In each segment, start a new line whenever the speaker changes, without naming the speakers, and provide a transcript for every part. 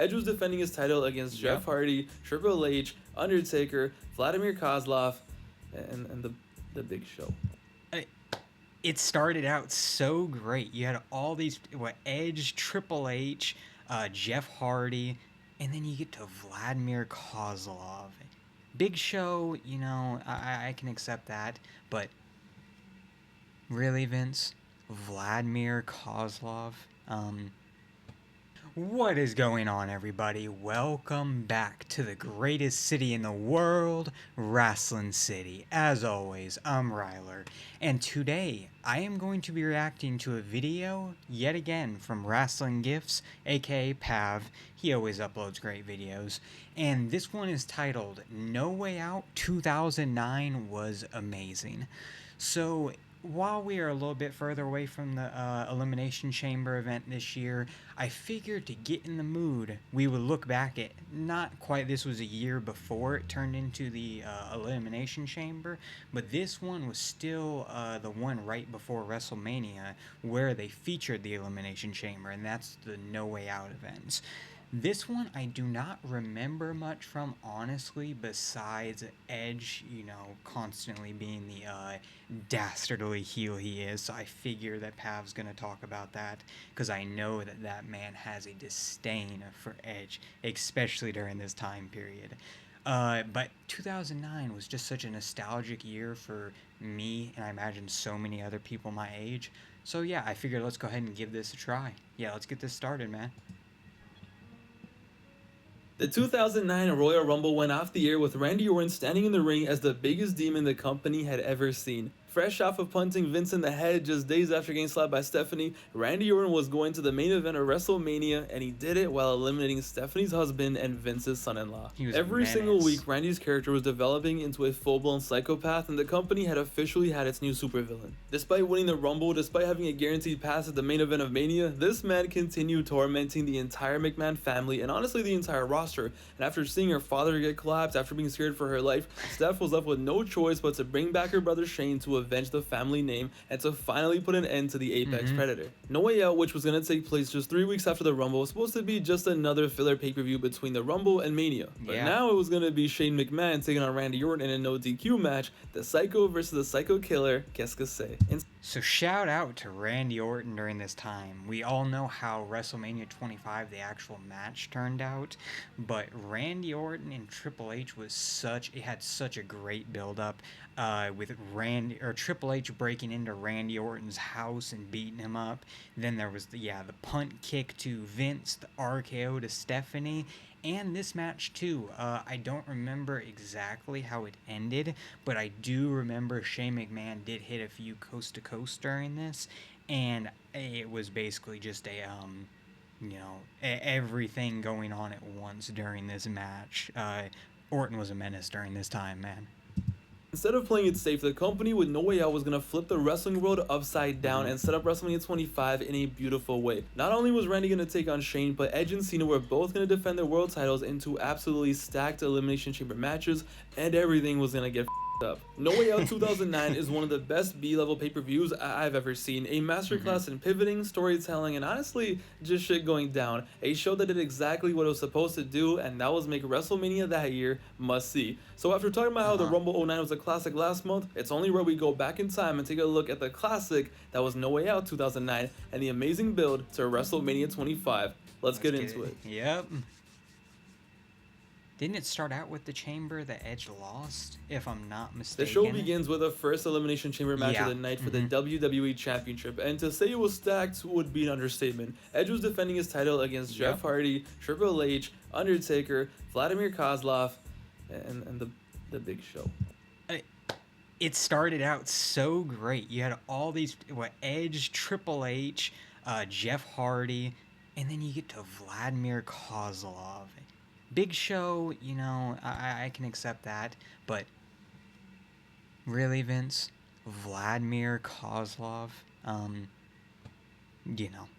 Edge was defending his title against Jeff Hardy, Triple H, Undertaker, Vladimir Kozlov, and the Big Show.
It started out so great. You had all these Edge, Triple H, Jeff Hardy, and then you get to Vladimir Kozlov. Big Show, I can accept that, but really, Vince? Vladimir Kozlov? What is going on, everybody? Welcome back to the greatest city in the world, Wrestling City. As always, I'm Ryler, and today I am going to be reacting to a video yet again from Wrestling Gifts, aka Pav. He always uploads great videos, and this one is titled No Way Out 2009 Was Amazing. So while we are a little bit further away from the Elimination Chamber event this year, I figured to get in the mood, we would look back at, not quite, this was a year before it turned into the Elimination Chamber, but this one was still the one right before WrestleMania where they featured the Elimination Chamber, and that's the No Way Out events. This one I do not remember much from, honestly, besides Edge, constantly being the dastardly heel he is. So I figure that Pav's going to talk about that because I know that that man has a disdain for Edge, especially during this time period. But 2009 was just such a nostalgic year for me, and I imagine so many other people my age. So yeah, I figured let's go ahead and give this a try. Yeah, let's get this started, man.
The 2009 Royal Rumble went off the air with Randy Orton standing in the ring as the biggest demon the company had ever seen. Fresh off of punting Vince in the head just days after getting slapped by Stephanie, Randy Orton was going to the main event of WrestleMania, and he did it while eliminating Stephanie's husband and Vince's son-in-law. Every single week, Randy's character was developing into a full-blown psychopath, and the company had officially had its new supervillain. Despite winning the Rumble, despite having a guaranteed pass at the main event of Mania, this man continued tormenting the entire McMahon family and honestly the entire roster. And after seeing her father get collapsed after being scared for her life, Steph was left with no choice but to bring back her brother Shane to avenge the family name and to finally put an end to the Apex Predator. No Way Out, which was going to take place just 3 weeks after the Rumble, was supposed to be just another filler pay-per-view between the Rumble and Mania. But now it was going to be Shane McMahon taking on Randy Orton in a no DQ match, the Psycho versus the Psycho Killer, qu'est-ce que c'est?
So shout out to Randy Orton during this time. We all know how WrestleMania 25, the actual match, turned out, but Randy Orton and Triple H had such a great build-up, with Triple H breaking into Randy Orton's house and beating him up. Then there was the punt kick to Vince, the RKO to Stephanie, and this match too. I don't remember exactly how it ended, but I do remember Shane McMahon did hit a few coast to coast during this, and it was basically just a everything going on at once during this match. Orton was a menace during this time, man.
Instead of playing it safe, the company with No Way Out was going to flip the wrestling world upside down and set up WrestleMania 25 in a beautiful way. Not only was Randy going to take on Shane, but Edge and Cena were both going to defend their world titles in two absolutely stacked Elimination Chamber matches, and everything was going to get up. No Way Out 2009 is one of the best B-level pay-per-views I've ever seen. A masterclass in pivoting, storytelling, and honestly, just shit going down. A show that did exactly what it was supposed to do, and that was make WrestleMania that year must-see. So after talking about how the Rumble 09 was a classic last month, it's only where we go back in time and take a look at the classic that was No Way Out 2009 and the amazing build to WrestleMania 25. Let's get into it.
Yep. Didn't it start out with the chamber that Edge lost, if I'm not mistaken?
The show begins with the first Elimination Chamber match of the night for the WWE Championship, and to say it was stacked would be an understatement. Edge was defending his title against Jeff Hardy, Triple H, Undertaker, Vladimir Kozlov, and the Big Show.
It started out so great. You had all these, Edge, Triple H, Jeff Hardy, and then you get to Vladimir Kozlov. Big Show, I can accept that, but really, Vince? Vladimir Kozlov?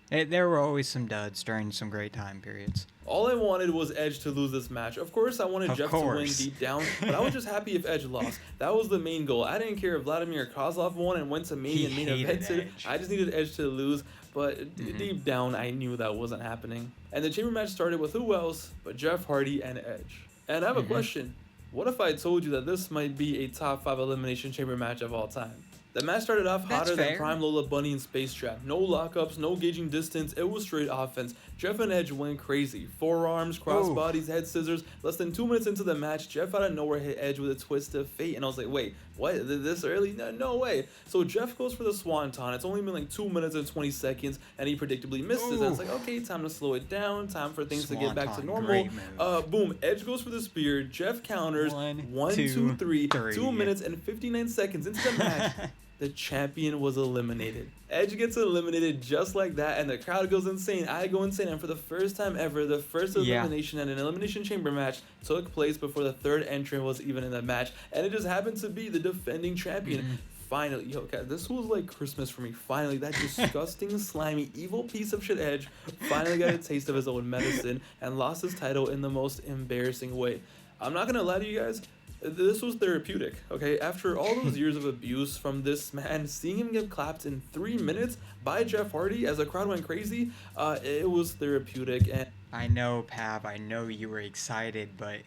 There were always some duds during some great time periods.
All I wanted was Edge to lose this match. Of course, I wanted Jeff to win deep down, but I was just happy if Edge lost. That was the main goal. I didn't care if Vladimir Kozlov won and went to Mania and main evented. I just needed Edge to lose. but
Mm-hmm.
deep down I knew that wasn't happening. And the chamber match started with who else but Jeff Hardy and Edge. And I have a
Mm-hmm.
question. What if I told you that this might be a top 5 elimination chamber match of all time? The match started off
That's
hotter than
fair.
Prime Lola Bunny and Space Trap. No lockups, no gauging distance, it was straight offense. Jeff and Edge went crazy. Forearms, crossbodies, head scissors. Less than 2 minutes into the match, Jeff out of nowhere hit Edge with a twist of fate, and I was like, wait, what? This early? No way. So Jeff goes for the Swanton. It's only been like 2 minutes and 20 seconds, and he predictably misses. And it's like, okay, time to slow it down, time for things to get back to
Swanton,
normal.
great move.
Boom, Edge goes for the spear, Jeff counters. One, two, three. 2 minutes and 59 seconds into the match. The champion was eliminated. Edge gets eliminated just like that, and the crowd goes insane. I go insane, and for the first time ever, the first elimination in an elimination chamber match took place before the third entrant was even in the match, and it just happened to be the defending champion. Finally, yo, okay, this was like Christmas for me. Finally, that disgusting, slimy, evil piece of shit Edge finally got a taste of his own medicine and lost his title in the most embarrassing way. I'm not gonna lie to you guys. This was therapeutic, okay? After all those years of abuse from this man, seeing him get clapped in 3 minutes by Jeff Hardy as the crowd went crazy, it was therapeutic. And
I know, Pav, I know you were excited, but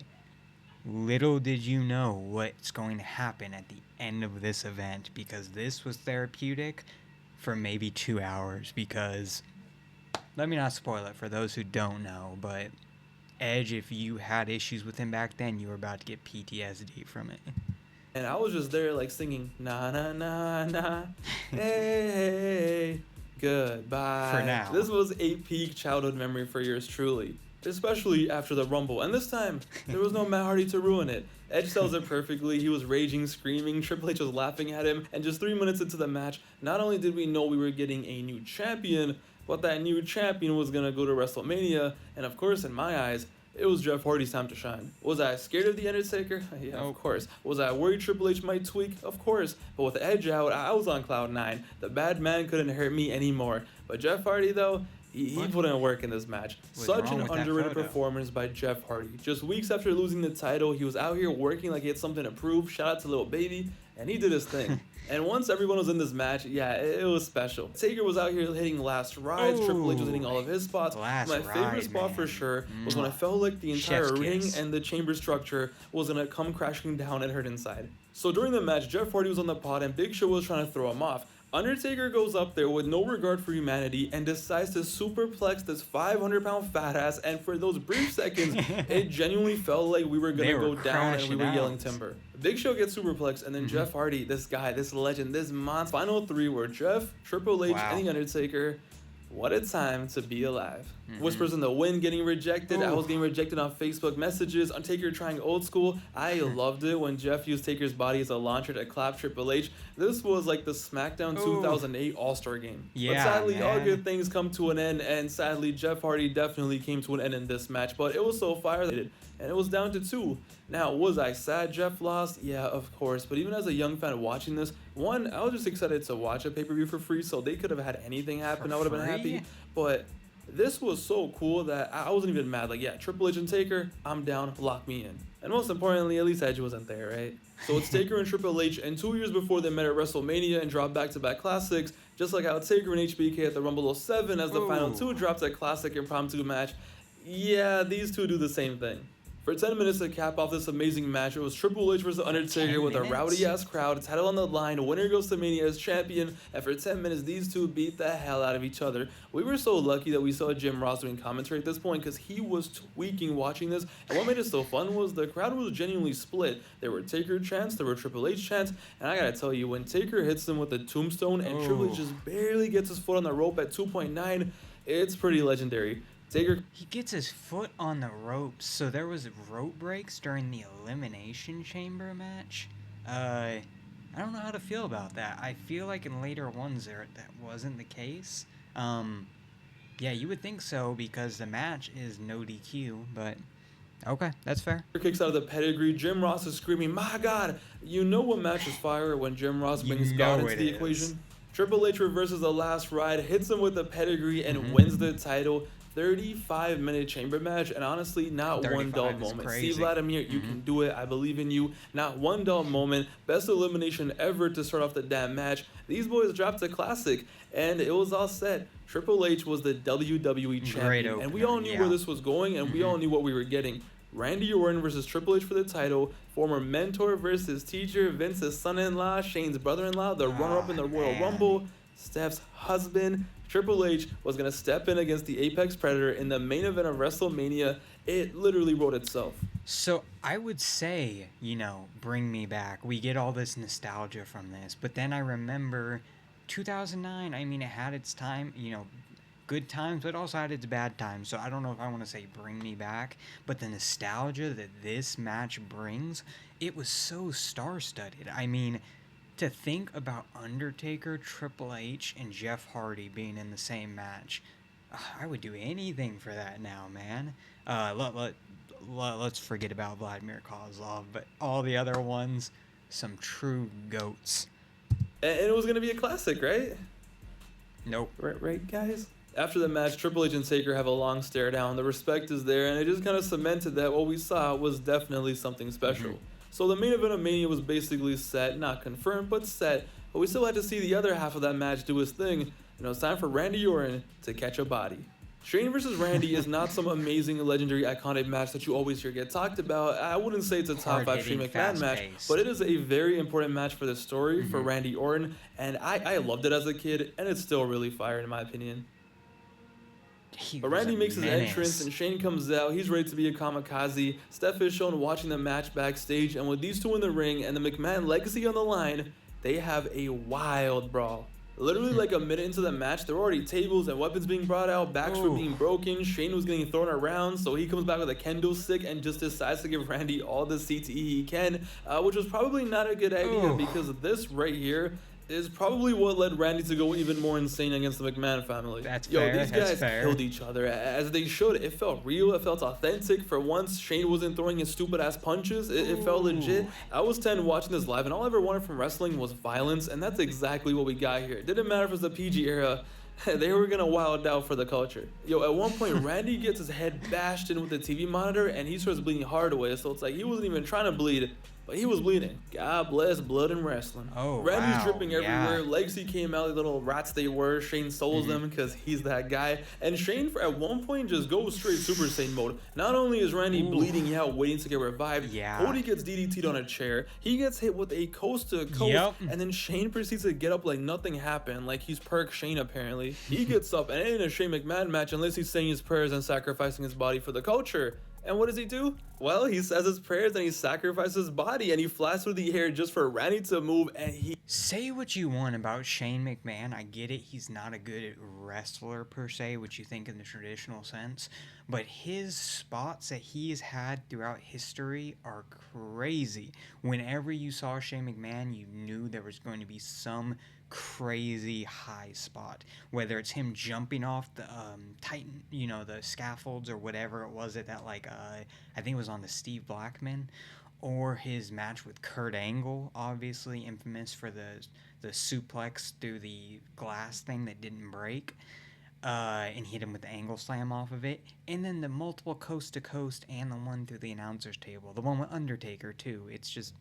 little did you know what's going to happen at the end of this event, because this was therapeutic for maybe 2 hours, because, let me not spoil it for those who don't know, but Edge, if you had issues with him back then, you were about to get PTSD from it.
And I was just there like singing, na na na na, hey, goodbye.
For now.
This was a peak childhood memory for yours truly, especially after the Rumble. And this time, there was no Matt Hardy to ruin it. Edge sells it perfectly. He was raging, screaming. Triple H was laughing at him. And just 3 minutes into the match, not only did we know we were getting a new champion, but that new champion was going to go to WrestleMania. And of course, in my eyes, it was Jeff Hardy's time to shine. Was I scared of The Undertaker? Yeah, of course. Was I worried Triple H might tweak? Of course. But with Edge out, I was on cloud 9. The bad man couldn't hurt me anymore. But Jeff Hardy, though, he put in work in this match. Such an underrated performance by Jeff Hardy. Just weeks after losing the title, he was out here working like he had something to prove. Shout out to Lil Baby. And he did his thing. And once everyone was in this match, yeah, it was special. Taker was out here hitting last rides. Triple H was hitting all of his spots. My favorite spot for sure was when I felt like the entire ring and the chamber structure was going to come crashing down and hurt inside. So during the match, Jeff Hardy was on the pod and Big Show was trying to throw him off. Undertaker goes up there with no regard for humanity and decides to superplex this 500-pound fat ass, and for those brief seconds, it genuinely felt like we were going to go down and we were yelling timber. Big Show gets superplexed, and then Jeff Hardy, this guy, this legend, this monster. Final 3 were Jeff, Triple H, and The Undertaker. What a time to be alive. Whispers in the wind getting rejected. I was getting rejected on Facebook messages. Undertaker trying old school. I loved it when Jeff used Taker's body as a launcher to clap Triple H. This was like the SmackDown 2008 All-Star game. But sadly, all good things come to an end, and sadly, Jeff Hardy definitely came to an end in this match, but it was so fire, and it was down to 2. Now, was I sad Jeff lost? Yeah, of course. But even as a young fan watching this, one, I was just excited to watch a pay-per-view for free, so they could have had anything happen. I would have been happy. But this was so cool that I wasn't even mad. Like, yeah, Triple H and Taker, I'm down, lock me in. And most importantly, at least Edge wasn't there, right? So it's Taker and Triple H, and 2 years before they met at WrestleMania and dropped back-to-back classics, just like how Taker and HBK at the Rumble 07 as the final 2 dropped a classic impromptu match. Yeah, these two do the same thing. For 10 minutes to cap off this amazing match, it was Triple H vs. Undertaker with a rowdy-ass crowd, title on the line, winner goes to Mania as champion, and for 10 minutes, these two beat the hell out of each other. We were so lucky that we saw Jim Ross doing commentary at this point, because he was tweaking watching this, and what made it so fun was the crowd was genuinely split. There were Taker chants, there were Triple H chants, and I gotta tell you, when Taker hits him with the tombstone and Triple H just barely gets his foot on the rope at 2.9, it's pretty legendary. Taker,
he gets his foot on the ropes, so there was rope breaks during the Elimination Chamber match. I don't know how to feel about that. I feel like in later ones that wasn't the case. Yeah, you would think so because the match is no DQ, but okay, that's fair.
Kicks out of the pedigree. Jim Ross is screaming, "My God!" You know what match is fire when Jim Ross brings God into the equation? Triple H reverses the last ride, hits him with the pedigree, and wins the title. 35-minute chamber match, and honestly, not one dull
35 is
moment. See,
crazy.
Vladimir, you can do it. I believe in you. Not one dull moment. Best elimination ever to start off the damn match. These boys dropped a classic, and it was all set. Triple H was the WWE
Great
champion, and we
opener,
all knew
yeah.
where this was going, and we all knew what we were getting. Randy Orton versus Triple H for the title, former mentor versus teacher, Vince's son-in-law, Shane's brother-in-law, the runner-up in the Royal
man.
Rumble, Steph's husband. Triple H was going to step in against the Apex Predator in the main event of WrestleMania. It literally wrote itself.
So I would say, bring me back. We get all this nostalgia from this, but then I remember 2009. I mean, it had its time, good times, but also had its bad times. So I don't know if I want to say bring me back, but the nostalgia that this match brings, it was so star-studded. I mean, to think about Undertaker, Triple H, and Jeff Hardy being in the same match, I would do anything for that now, man. Let's forget about Vladimir Kozlov, but all the other ones, some true goats.
And it was going to be a classic, right?
Nope.
Right, guys? After the match, Triple H and Taker have a long stare down. The respect is there, and it just kind of cemented that what we saw was definitely something special. So the main event of Mania was basically set, not confirmed, but set. But we still had to see the other half of that match do his thing. It's time for Randy Orton to catch a body. Shane versus Randy is not some amazing, legendary, iconic match that you always hear get talked about. I wouldn't say it's a top 5 Shane McMahon match, but it is a very important match for the story for Randy Orton, and I loved it as a kid, and it's still really fire in my opinion. But Randy makes his entrance, and Shane comes out. He's ready to be a kamikaze. Steph is shown watching the match backstage, and with these two in the ring and the McMahon legacy on the line, they have a wild brawl. Literally like a minute into the match, there were already tables and weapons being brought out, backs were being broken, Shane was getting thrown around, so he comes back with a kendo stick and just decides to give Randy all the CTE he can, which was probably not a good idea because this right here is probably what led Randy to go even more insane against the McMahon family.
That's fair.
These guys killed each other as they should. It felt real. It felt authentic. For once, Shane wasn't throwing his stupid ass punches. It felt legit. I was 10 watching this live, and all I ever wanted from wrestling was violence, and that's exactly what we got here. It didn't matter if it was the PG era. They were gonna wild out for the culture. At one point, Randy gets his head bashed in with the TV monitor, and he starts bleeding hard away. So it's like he wasn't even trying to bleed, but he was bleeding. God bless blood and wrestling. Randy's dripping everywhere. Legacy came out, the little rats they were. Shane souls them because he's that guy. And Shane, at one point, just goes straight Super Saiyan mode. Not only is Randy bleeding out, waiting to get revived, Cody gets DDT'd on a chair. He gets hit with a coast to coast, and then Shane proceeds to get up like nothing happened, like he's Perk Shane apparently. He gets up, and it ain't a Shane McMahon match unless he's saying his prayers and sacrificing his body for the culture. And what does he do? Well, he says his prayers and he sacrifices his body and he flies through the air just for Randy to move, and he...
Say what you want about Shane McMahon. I get it. He's not a good wrestler per se, which you think in the traditional sense. But his spots that he's had throughout history are crazy. Whenever you saw Shane McMahon, you knew there was going to be some crazy high spot, whether it's him jumping off the Titan, the scaffolds or whatever it was that I think it was on the Steve Blackman, or his match with Kurt Angle, obviously infamous for the suplex through the glass thing that didn't break, and hit him with the angle slam off of it, and then the multiple coast to coast and the one through the announcer's table, the one with Undertaker too. It's just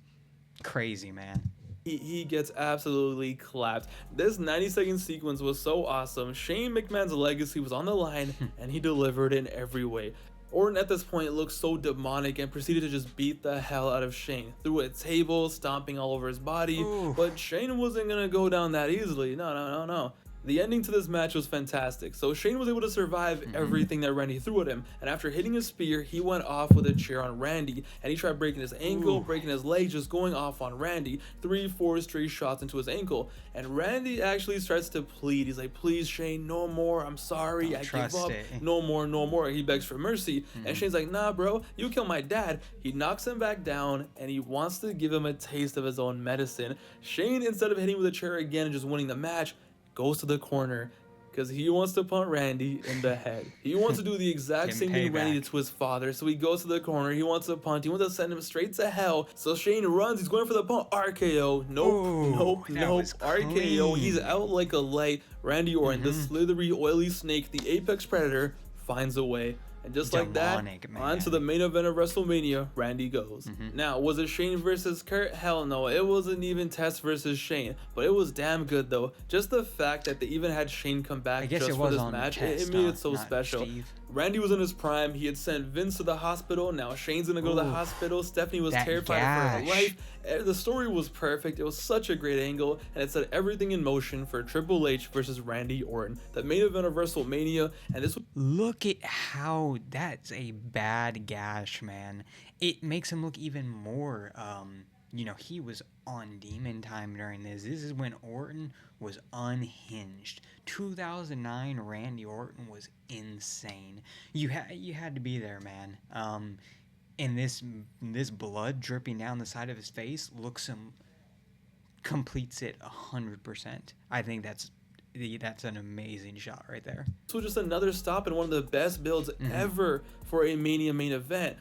crazy, man.
He gets absolutely clapped. This 90-second sequence was so awesome. Shane McMahon's legacy was on the line, and he delivered in every way. Orton at this point looked so demonic and proceeded to just beat the hell out of Shane. Threw a table, stomping all over his body, but Shane wasn't gonna go down that easily. No. The ending to this match was fantastic. So Shane was able to survive everything that Randy threw at him. And after hitting his spear, he went off with a chair on Randy. And he tried breaking his ankle, breaking his leg, just going off on Randy. 3-4 straight shots into his ankle. And Randy actually starts to plead. He's like, please, Shane, no more. I'm sorry. I give up. No more. He begs for mercy. And Shane's like, nah, bro, you killed my dad. He knocks him back down, and he wants to give him a taste of his own medicine. Shane, instead of hitting with a chair again and just winning the match, goes to the corner because he wants to punt Randy in the head. He wants to do the exact same thing Randy did to his father. So he goes to the corner. He wants to punt. He wants to send him straight to hell. So Shane runs. He's going for the punt. RKO. Nope. RKO. He's out like a light. Randy Orton, the slithery, oily snake, the Apex Predator, finds a way. And just like that,
Demonic,
on to
man.
the main event of WrestleMania, Randy goes.
Mm-hmm.
Now, was it Shane versus Kurt? Hell no, it wasn't even Test versus Shane, but it was damn good though. Just the fact that they even had Shane come
I
back
guess
just
it
for
was
this
on
match,
Test,
it made it so
not
special.
Steve.
Randy was in his prime. He had sent Vince to the hospital. Now Shane's gonna go to the
Ooh,
hospital. Stephanie was
that
terrified for her
gash.
life. The story was perfect. It was such a great angle, and it set everything in motion for Triple H versus Randy Orton, the main event of WrestleMania. And this was
Look at how that's a bad gash, man. It makes him look even more, he was on demon time during this. This is when Orton was unhinged. 2009 Randy Orton was insane. You had to be there, man. And this blood dripping down the side of his face completes it 100%. I think that's an amazing shot right there.
was just another stop in one of the best builds ever for a Mania main event.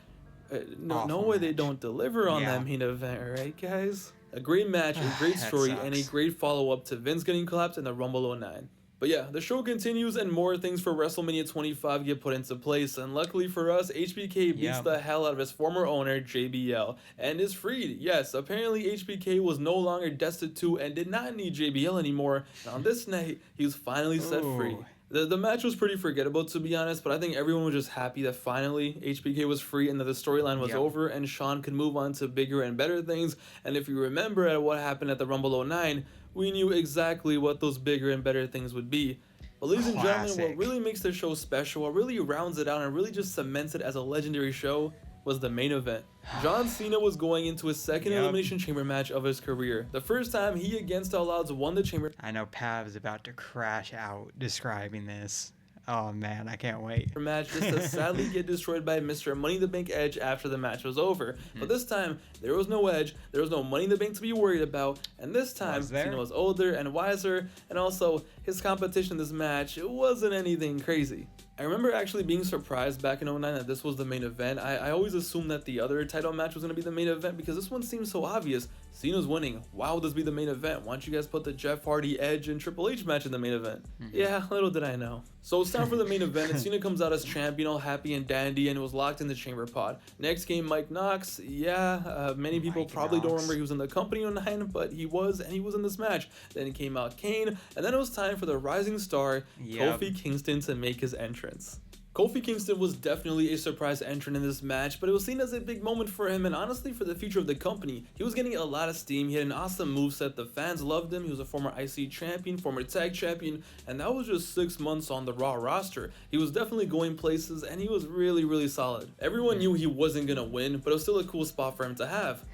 No
Awful
way they
match.
don't deliver on
Yeah.
that main event, right, guys? A great match, a great
That
story, and a
sucks.
great follow-up to Vince getting collapsed in the Rumble 09. But yeah, the show continues and more things for WrestleMania 25 get put into place. And luckily for us, HBK beats
Yep.
the hell out of his former owner, JBL, and is freed. Yes, apparently HBK was no longer destitute and did not need JBL anymore. And on this night, he was finally set free.
Ooh.
The match was pretty forgettable, to be honest, but I think everyone was just happy that finally HBK was free and that the storyline was
Yep.
over and Sean could move on to bigger and better things. And if you remember at what happened at the Rumble 09, we knew exactly what those bigger and better things would be. But ladies and gentlemen, what
Classic.
really makes the show special, what really rounds it out and really just cements it as a legendary show, was the main event. John Cena was going into his second
Yep.
Elimination Chamber match of his career. The first time he, against all odds, won the Chamber
I know Pav's about to crash out describing this. Oh man, I can't wait.
match, just to sadly get destroyed by Mr. Money in the Bank Edge after the match was over. But this time, there was no Edge, there was no Money in the Bank to be worried about, and this time,
Was there?
Cena was older and wiser, and also, his competition in this match, it wasn't anything crazy. I remember actually being surprised back in 09 that this was the main event. I always assumed that the other title match was going to be the main event because this one seems so obvious. Cena's winning. Why would this be the main event? Why don't you guys put the Jeff Hardy, Edge, and Triple H match in the main event? Yeah, little did I know. So it's time for the main event, and Cena comes out as champion, all happy and dandy, and was locked in the chamber pod. Next came Mike Knox. Yeah, many people
Mike
probably don't
Knox.
remember he was in the company 09, but he was, and he was in this match. Then came out Kane, and then it was time for the rising star,
Yep.
Kofi Kingston, to make his entrance. Kofi Kingston was definitely a surprise entrant in this match, but it was seen as a big moment for him and honestly for the future of the company. He was getting a lot of steam, he had an awesome moveset, the fans loved him, he was a former IC champion, former tag champion, and that was just 6 months on the Raw roster. He was definitely going places and he was really solid. Everyone knew he wasn't gonna win, but it was still a cool spot for him to have.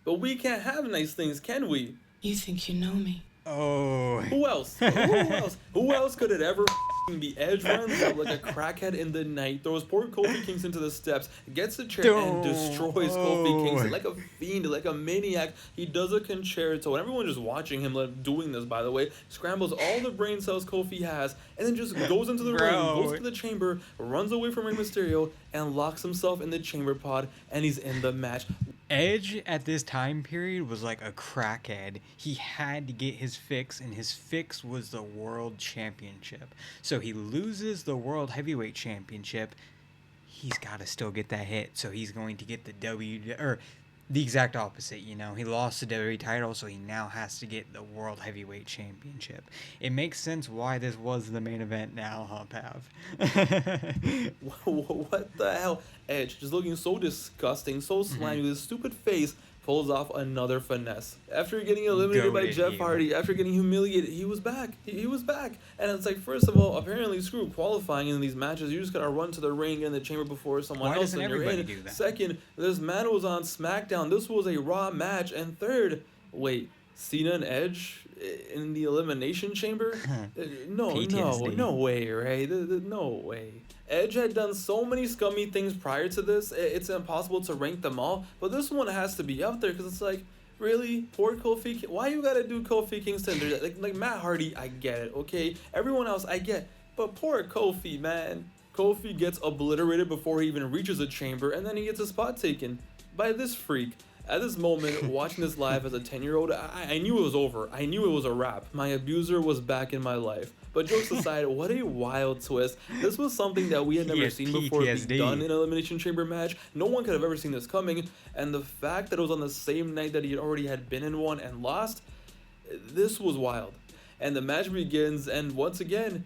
But we can't have nice things, can we?
You think you know me?
Oh.
Who else? Who else could it ever be? Edge runs out like a crackhead in the night, throws poor Kofi Kingston to the steps, gets a chair and destroys Kofi Kingston like a fiend, like a maniac. He does a concerto, and everyone just watching him doing this, by the way, scrambles all the brain cells Kofi has, and then just goes into the ring, goes to the chamber, runs away from Rey Mysterio, and locks himself in the chamber pod, and he's in the match.
Edge at this time period was like a crackhead. He had to get his fix, and his fix was the World Championship. So he loses the World Heavyweight Championship. He's got to still get that hit. So he's going to get the exact opposite, He lost the WWE title, so he now has to get the World Heavyweight Championship. It makes sense why this was the main event now, huh, Pav?
What the hell? Edge, just looking so disgusting, so slimy, with his stupid face, pulls off another finesse. After getting eliminated by
Goated
Jeff
you.
Hardy, after getting humiliated, he was back. He was back. And it's like, first of all, apparently screw qualifying in these matches. You just gotta run to the ring in the chamber before someone
Why
else
doesn't
and you're
everybody
in.
do that?
Second, this man was on SmackDown. This was a Raw match. And third, wait, Cena and Edge in the Elimination Chamber? No
PTSD.
way, right? No way. Edge had done so many scummy things prior to this, it's impossible to rank them all, but this one has to be up there because it's like, really? Poor Kofi? Why you gotta do Kofi Kingston? Like Matt Hardy, I get it, okay? Everyone else, I get, but poor Kofi, man. Kofi gets obliterated before he even reaches a chamber, and then he gets a spot taken by this freak. At this moment, watching this live as a 10-year-old, I knew it was over. I knew it was a wrap. My abuser was back in my life. But jokes aside, what a wild twist. This was something that we had
He
never
had
seen before be done
PTSD.
in an Elimination Chamber match. No one could have ever seen this coming. And the fact that it was on the same night that he already had been in one and lost, this was wild. And the match begins, and once again,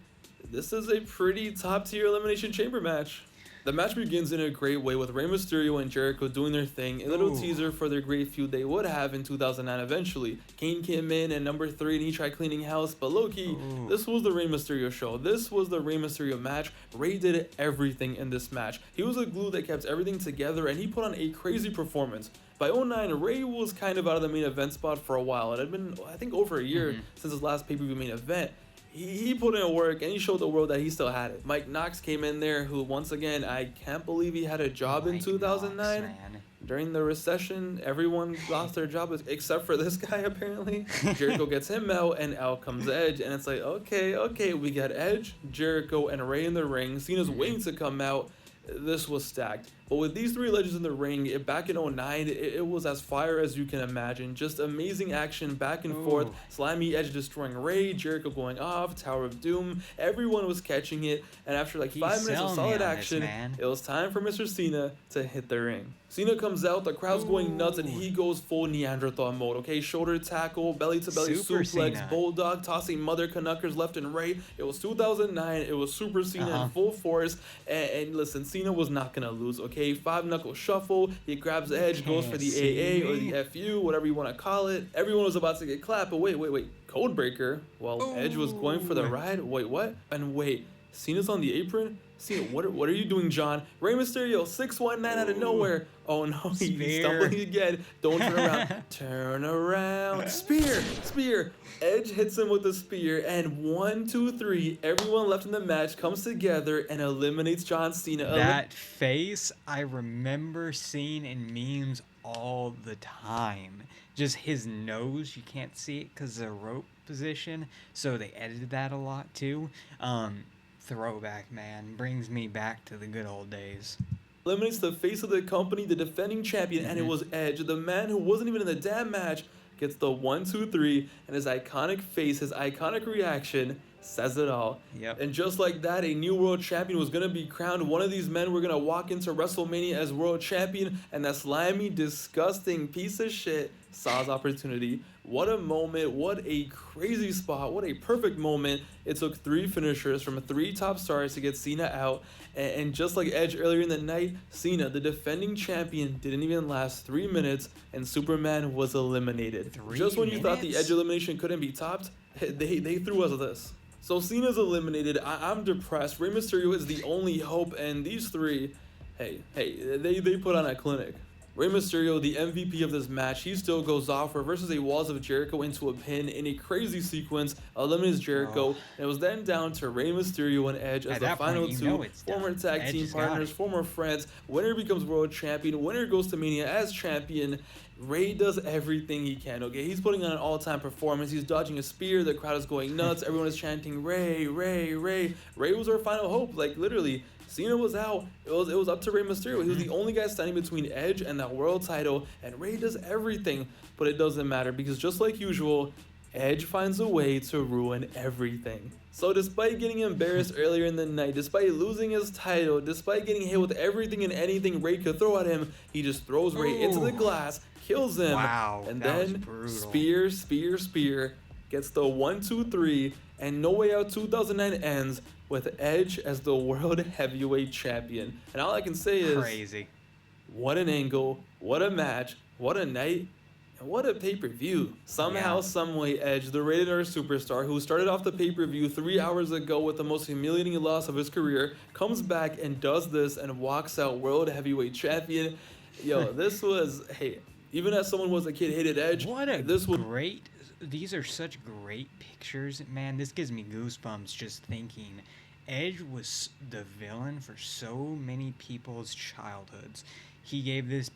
this is a pretty top-tier Elimination Chamber match. The match begins in a great way with Rey Mysterio and Jericho doing their thing, a little
Ooh.
teaser for their great feud they would have in 2009 eventually. Kane came in at number 3 and he tried cleaning house, but low-key,
Ooh.
this was the Rey Mysterio show. This was the Rey Mysterio match. Rey did everything in this match. He was the glue that kept everything together, and he put on a crazy performance. By 09, Rey was kind of out of the main event spot for a while. It had been, I think, over a year since his last pay-per-view main event. He put in work, and he showed the world that he still had it. Mike Knox came in there, who, once again, I can't believe he had a job in
Mike
2009.
Knox, man.
During the recession, everyone lost their job except for this guy, apparently. Jericho gets him out, and out comes Edge. And it's like, okay, we got Edge, Jericho, and Rey in the ring. Cena's waiting to come out. This was stacked. But with these three legends in the ring, back in 09, it was as fire as you can imagine. Just amazing action back and forth. Slimy Edge destroying Rey, Jericho going off, Tower of Doom. Everyone was catching it. And after like 5 minutes of solid action, it was time for Mr. Cena to hit the ring. Cena comes out, the crowd's going nuts, and he goes full Neanderthal mode, okay? Shoulder tackle, belly-to-belly
Super
suplex,
Cena.
bulldog, tossing mother Canuckers left and right. It was 2009. It was Super Cena in full force. And listen, Cena was not going to lose, okay? 5-knuckle shuffle. He grabs Edge, goes for the AA or the FU, whatever you want to call it. Everyone was about to get clapped, but wait. Codebreaker? Well, Edge was going for the ride? Wait, what? And wait, Cena's on the apron? Cena, what are you doing, John? Rey Mysterio, 619 out of nowhere. Oh no, he's stumbling again. Don't turn around. Turn around. Spear. Edge hits him with a spear, and 1, 2, 3. Everyone left in the match comes together and eliminates John Cena.
That face I remember seeing in memes all the time. Just his nose, you can't see it because of the rope position, so they edited that a lot too. Throwback, man, brings me back to the good old days.
Eliminates the face of the company, the defending champion, and it was Edge, the man who wasn't even in the damn match, gets the 1, 2, 3, and his iconic face, his iconic reaction says it all.
Yep.
And just like that, a new world champion was gonna be crowned. One of these men were gonna walk into WrestleMania as world champion, and that slimy, disgusting piece of shit saw his opportunity. What a moment, what a crazy spot, what a perfect moment. It took 3 finishers from 3 top stars to get Cena out. And just like Edge earlier in the night, Cena, the defending champion, didn't even last 3 minutes, and Superman was eliminated.
3
Just when you thought the
minutes?
Edge elimination couldn't be topped, they threw us this. So Cena's eliminated. I'm depressed. Rey Mysterio is the only hope, and these 3, they put on a clinic. Rey Mysterio, the MVP of this match, he still goes off, reverses a Walls of Jericho into a pin in a crazy sequence, eliminates Jericho, and it was then down to Rey Mysterio and Edge as
At
the
that
final
point,
2,
it's
former
done.
tag
Edge
team
has got
partners,
it.
former friends. Winner becomes world champion, winner goes to Mania as champion. Rey does everything he can, okay? He's putting on an all-time performance. He's dodging a spear. The crowd is going nuts. Everyone is chanting, Rey. Rey was our final hope, like literally. Cena was out. It was up to Rey Mysterio. He was the only guy standing between Edge and that world title, and Rey does everything. But it doesn't matter because just like usual, Edge finds a way to ruin everything. So despite getting embarrassed earlier in the night, despite losing his title, despite getting hit with everything and anything Rey could throw at him, he just throws Rey into the glass, kills him,
Wow,
and
that was
then
brutal.
spear, gets the 1, 2, 3, and No Way Out 2009 ends with Edge as the World Heavyweight Champion. And all I can say is,
Crazy.
what an angle, what a match, what a night, and what a pay-per-view. Somehow, someway, Edge, the Rated R superstar who started off the pay-per-view 3 hours ago with the most humiliating loss of his career, comes back and does this and walks out World Heavyweight Champion. Yo, this was, hey, even as someone who was a kid hated Edge,
What a
this was
these are such great pictures, man. This gives me goosebumps just thinking. Edge was the villain for so many people's childhoods. He gave this,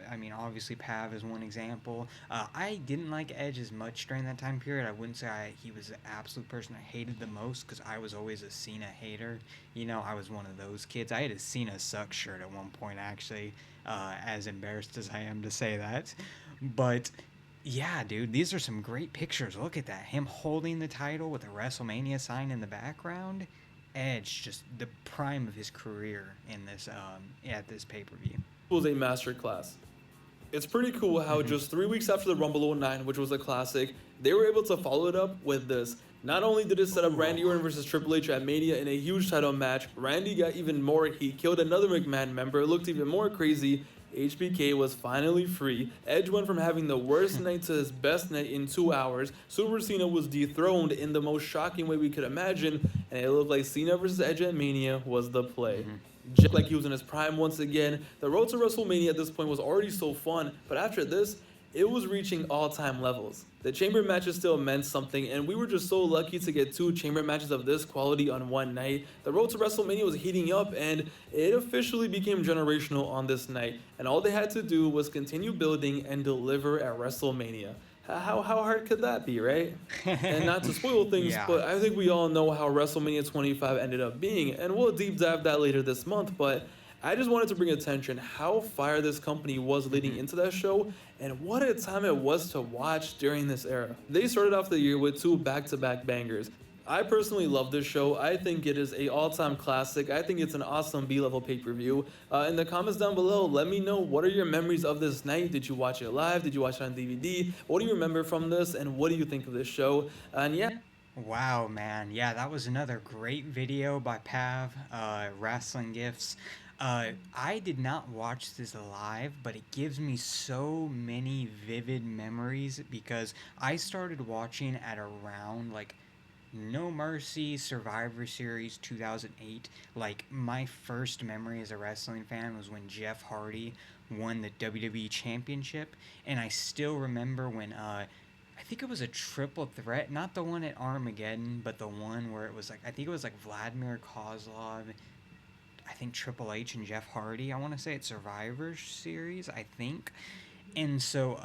I mean, obviously Pav is one example. I didn't like Edge as much during that time period. I wouldn't say he was the absolute person I hated the most, because I was always a Cena hater. You know, I was one of those kids. I had a Cena suck shirt at one point, actually, as embarrassed as I am to say that. But yeah, dude, these are some great pictures. Look at that. Him holding the title with a WrestleMania sign in the background. Edge, just the prime of his career in this at this pay-per-view.
Was a masterclass. It's pretty cool how
Mm-hmm.
just 3 weeks after the Rumble '09, which was a classic, they were able to follow it up with this. Not only did it set up Randy
Ooh.
Orton versus Triple H at Mania in a huge title match, Randy got even more heat, killed another McMahon member, it looked even more crazy. HBK was finally free. Edge went from having the worst night to his best night in 2 hours. Super Cena was dethroned in the most shocking way we could imagine, and it looked like Cena versus Edge at Mania was the play.
Mm-hmm.
Just like he was in his prime once again. The road to WrestleMania at this point was already so fun, but after this, it was reaching all-time levels. The chamber matches still meant something, and we were just so lucky to get 2 chamber matches of this quality on one night. The road to WrestleMania was heating up, and it officially became generational on this night, and all they had to do was continue building and deliver at WrestleMania. How hard could that be, right? And not to spoil things,
Yeah.
but I think we all know how WrestleMania 25 ended up being, and we'll deep dive that later this month, but I just wanted to bring attention how fire this company was leading into that show, and what a time it was to watch during this era. They started off the year with 2 back-to-back bangers. I personally love this show. I think it is a all-time classic. I think it's an awesome B-level pay-per-view. In the comments down below, let me know, what are your memories of this night? Did you watch it live? Did you watch it on DVD? What do you remember from this, and what do you think of this show? And yeah.
Wow, man. Yeah, that was another great video by Pav, Wrestling Gifts. I did not watch this live, but it gives me so many vivid memories because I started watching at around like No Mercy Survivor Series 2008. Like, my first memory as a wrestling fan was when Jeff Hardy won the WWE Championship, and I still remember when I think it was a triple threat, not the one at Armageddon, but the one where it was like, I think it was like Vladimir Kozlov, I think Triple H and Jeff Hardy. I want to say it's Survivor Series, I think. And so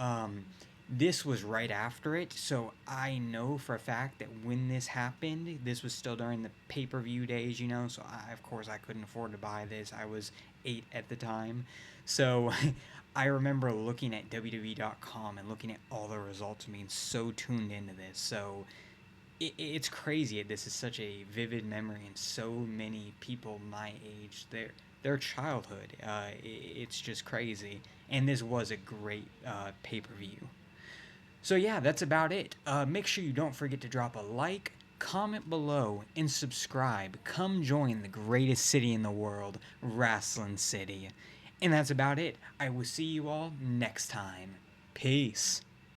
this was right after it. So I know for a fact that when this happened, this was still during the pay-per-view days, you know. So of course I couldn't afford to buy this. I was 8 at the time. So I remember looking at WWE.com and looking at all the results and being so tuned into this. So it's crazy. This is such a vivid memory, and so many people my age, their childhood. It's just crazy, and this was a great pay-per-view. So yeah, that's about it. Make sure you don't forget to drop a like, comment below, and subscribe. Come join the greatest city in the world, Wrestling City. And that's about it. I will see you all next time. Peace.